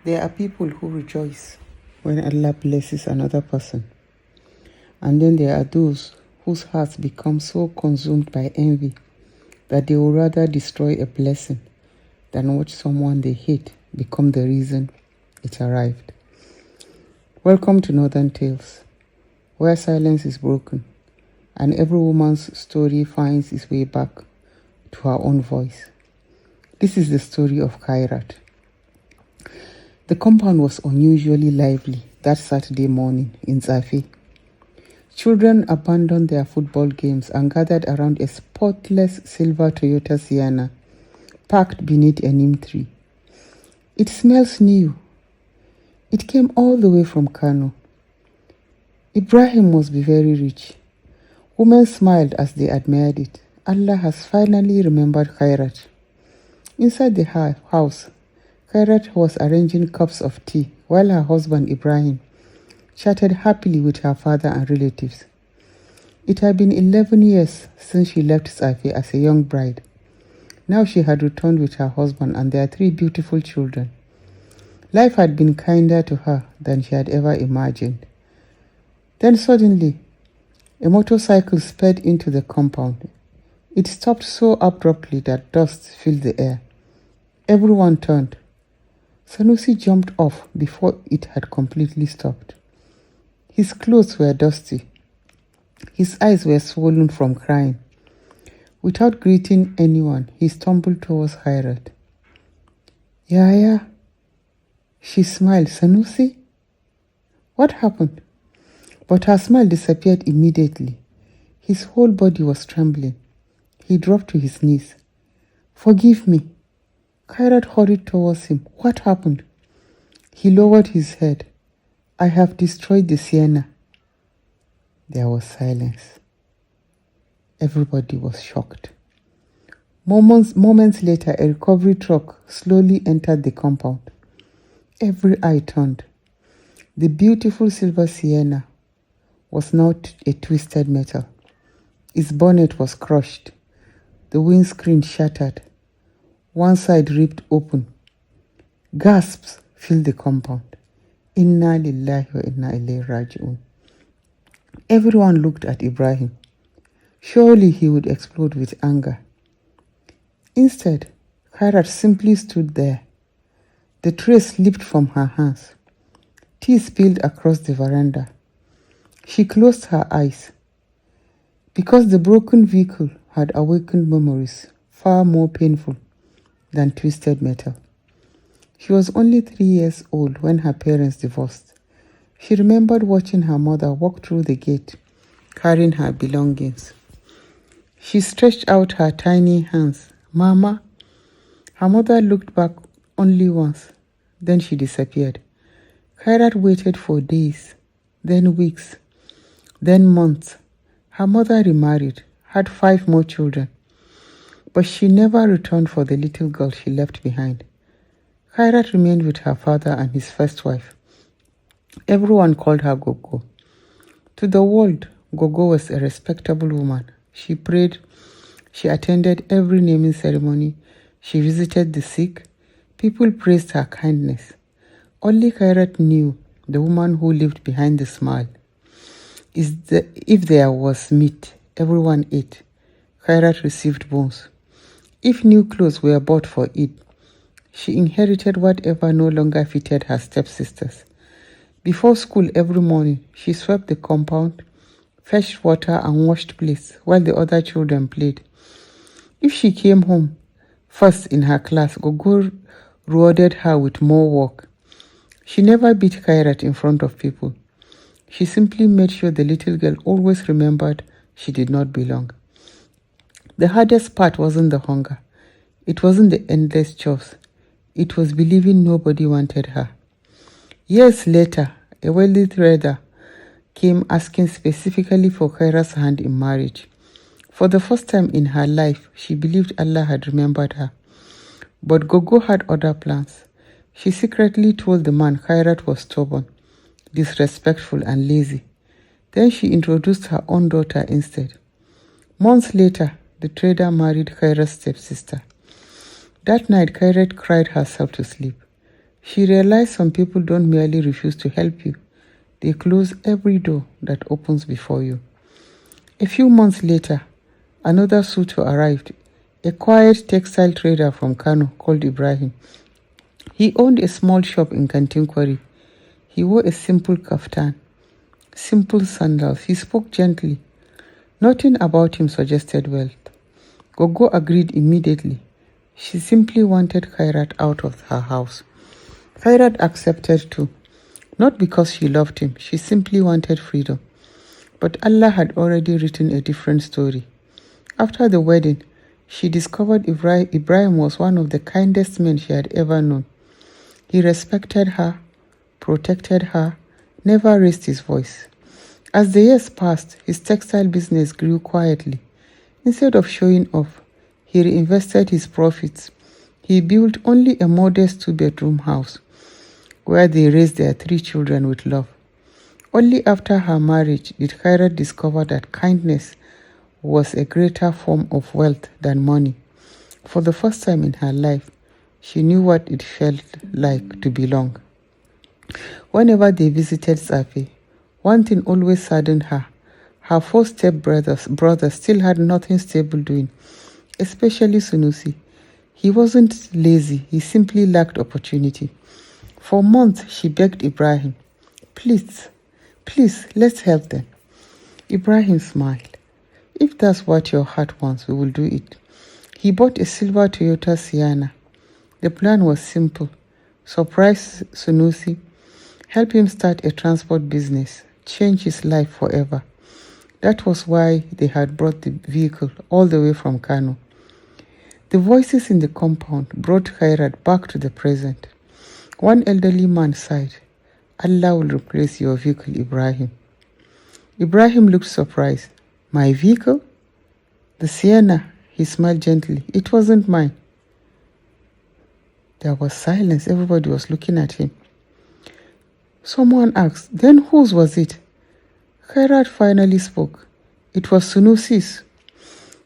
There are people who rejoice when Allah blesses another person. And then there are those whose hearts become so consumed by envy that they would rather destroy a blessing than watch someone they hate become the reason it arrived. Welcome to Northern Tales, where silence is broken and every woman's story finds its way back to her own voice. This is the story of Khairat. The compound was unusually lively that Saturday morning in Zafi. Children abandoned their football games and gathered around a spotless silver Toyota Sienna parked beneath a neem tree. It smells new. It came all the way from Kano. Ibrahim must be very rich. Women smiled as they admired it. Allah has finally remembered Khairat. Inside the house, Khairat was arranging cups of tea while her husband Ibrahim chatted happily with her father and relatives. It had been 11 years since she left Safi as a young bride. Now she had returned with her husband and their 3 beautiful children. Life had been kinder to her than she had ever imagined. Then suddenly, a motorcycle sped into the compound. It stopped so abruptly that dust filled the air. Everyone turned. Sunusi jumped off before it had completely stopped. His clothes were dusty. His eyes were swollen from crying. Without greeting anyone, he stumbled towards Khairat. Yaya? She smiled. Sunusi? What happened? But her smile disappeared immediately. His whole body was trembling. He dropped to his knees. Forgive me. Khairat hurried towards him. What happened? He lowered his head. I have destroyed the Sienna. There was silence. Everybody was shocked. Moments later, a recovery truck slowly entered the compound. Every eye turned. The beautiful silver Sienna was now a twisted metal. Its bonnet was crushed. The windscreen shattered. One side ripped open. Gasps filled the compound. Inna lillahi wa inna ilayhi raji'un. Everyone looked at Ibrahim. Surely he would explode with anger. Instead, Khairat simply stood there. The tray slipped from her hands. Tea spilled across the veranda. She closed her eyes. Because the broken vehicle had awakened memories far more painful than twisted metal. She was only 3 years old when her parents divorced. She remembered watching her mother walk through the gate, carrying her belongings. She stretched out her tiny hands. Mama. Her mother looked back only once. Then she disappeared. Khairat waited for days, then weeks, then months. Her mother remarried, had 5 more children. But she never returned for the little girl she left behind. Khairat remained with her father and his first wife. Everyone called her Gogo. To the world, Gogo was a respectable woman. She prayed, she attended every naming ceremony, she visited the sick. People praised her kindness. Only Khairat knew the woman who lived behind the smile. If there was meat, everyone ate. Khairat received bones. If new clothes were bought for Eid, she inherited whatever no longer fitted her stepsisters. Before school every morning, she swept the compound, fetched water and washed plates while the other children played. If she came home first in her class, Gogo rewarded her with more work. She never beat Khairat in front of people. She simply made sure the little girl always remembered she did not belong. The hardest part wasn't the hunger. It wasn't the endless chores. It was believing nobody wanted her. Years later, a wealthy trader came asking specifically for Khairat's hand in marriage. For the first time in her life, she believed Allah had remembered her. But Gogo had other plans. She secretly told the man Khairat was stubborn, disrespectful and lazy. Then she introduced her own daughter instead. Months later, the trader married Khairat's stepsister. That night, Khairat cried herself to sleep. She realized some people don't merely refuse to help you, they close every door that opens before you. A few months later, another suitor arrived, a quiet textile trader from Kano called Ibrahim. He owned a small shop in Kantinkwari. He wore a simple kaftan, simple sandals. He spoke gently. Nothing about him suggested wealth. Gogo agreed immediately. She simply wanted Khairat out of her house. Khairat accepted too, not because she loved him, she simply wanted freedom. But Allah had already written a different story. After the wedding, she discovered Ibrahim was one of the kindest men she had ever known. He respected her, protected her, never raised his voice. As the years passed, his textile business grew quietly. Instead of showing off, he reinvested his profits. He built only a modest 2-bedroom house where they raised their 3 children with love. Only after her marriage did Khairat discover that kindness was a greater form of wealth than money. For the first time in her life, she knew what it felt like to belong. Whenever they visited Safi, one thing always saddened her. Her 4 stepbrothers still had nothing stable doing, especially Sunusi. He wasn't lazy, he simply lacked opportunity. For months, she begged Ibrahim, please, let's help them. Ibrahim smiled. If that's what your heart wants, we will do it. He bought a silver Toyota Sienna. The plan was simple. Surprise Sunusi, help him start a transport business, change his life forever. That was why they had brought the vehicle all the way from Kano. The voices in the compound brought Khairat back to the present. One elderly man sighed, Allah will replace your vehicle, Ibrahim. Ibrahim looked surprised. My vehicle? The Sienna, he smiled gently. It wasn't mine. There was silence. Everybody was looking at him. Someone asked, then whose was it? Khairat finally spoke. It was Sunusi's.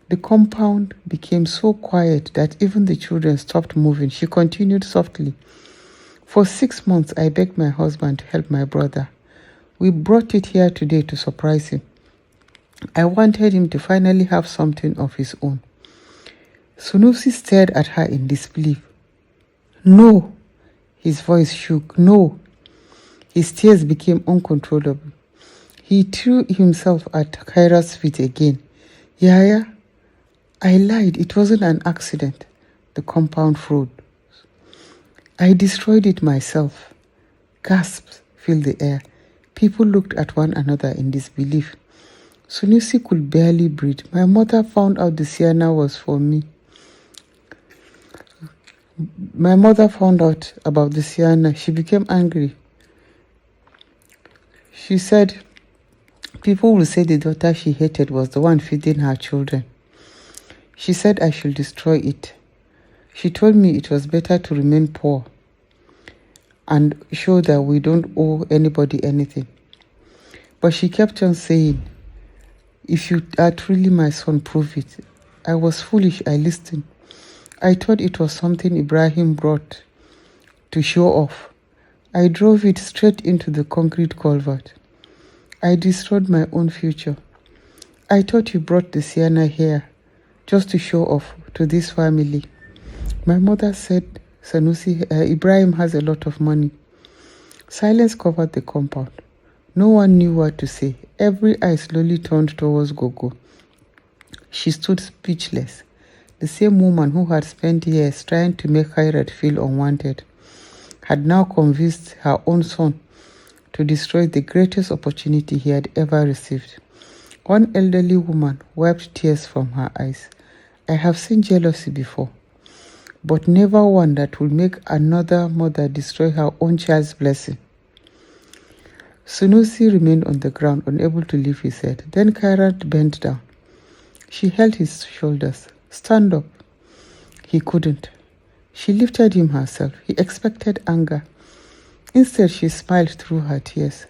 The compound became so quiet that even the children stopped moving. She continued softly. For 6 months, I begged my husband to help my brother. We brought it here today to surprise him. I wanted him to finally have something of his own. Sunusi stared at her in disbelief. No. His voice shook. No. His tears became uncontrollable. He threw himself at Khairat's feet again. Yaya, I lied. It wasn't an accident. The compound froze. I destroyed it myself. Gasps filled the air. People looked at one another in disbelief. Sunusi could barely breathe. My mother found out the Sienna was for me. My mother found out about the Sienna. She became angry. She said people will say the daughter she hated was the one feeding her children. She said I should destroy it. She told me it was better to remain poor and show that we don't owe anybody anything. But she kept on saying, if you are truly my son, prove it. I was foolish, I listened. I thought it was something Ibrahim brought to show off. I drove it straight into the concrete culvert. I destroyed my own future. I thought you brought the Sienna here just to show off to this family. My mother said Ibrahim has a lot of money. Silence covered the compound. No one knew what to say. Every eye slowly turned towards Gogo. She stood speechless. The same woman who had spent years trying to make Khairat feel unwanted had now convinced her own son to destroy the greatest opportunity he had ever received. One elderly woman wiped tears from her eyes. I have seen jealousy before, but never one that would make another mother destroy her own child's blessing. Sunusi remained on the ground, unable to lift his head. Then Khairat bent down. She held his shoulders. Stand up. He couldn't. She lifted him herself. He expected anger. Instead, she smiled through her tears.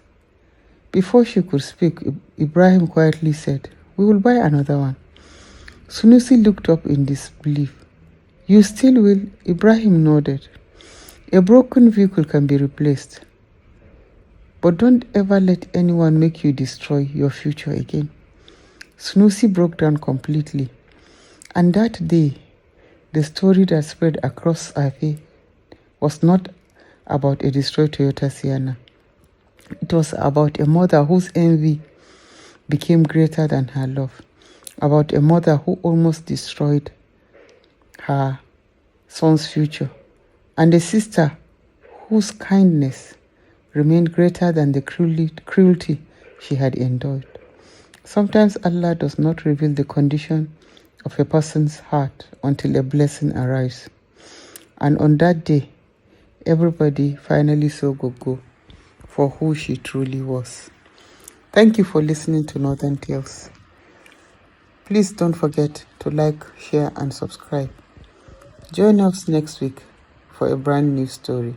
Before she could speak, Ibrahim quietly said, we will buy another one. Sunusi looked up in disbelief. You still will? Ibrahim nodded. A broken vehicle can be replaced, but don't ever let anyone make you destroy your future again. Sunusi broke down completely, and that day, the story that spread across Afe was not about a destroyed Toyota Sienna. It was about a mother whose envy became greater than her love, about a mother who almost destroyed her son's future, and a sister whose kindness remained greater than the cruelty she had endured. Sometimes Allah does not reveal the condition of a person's heart until a blessing arrives. And on that day, everybody finally saw Gogo for who she truly was. Thank you for listening to Northern Tales. Please don't forget to like, share, and subscribe. Join us next week for a brand new story.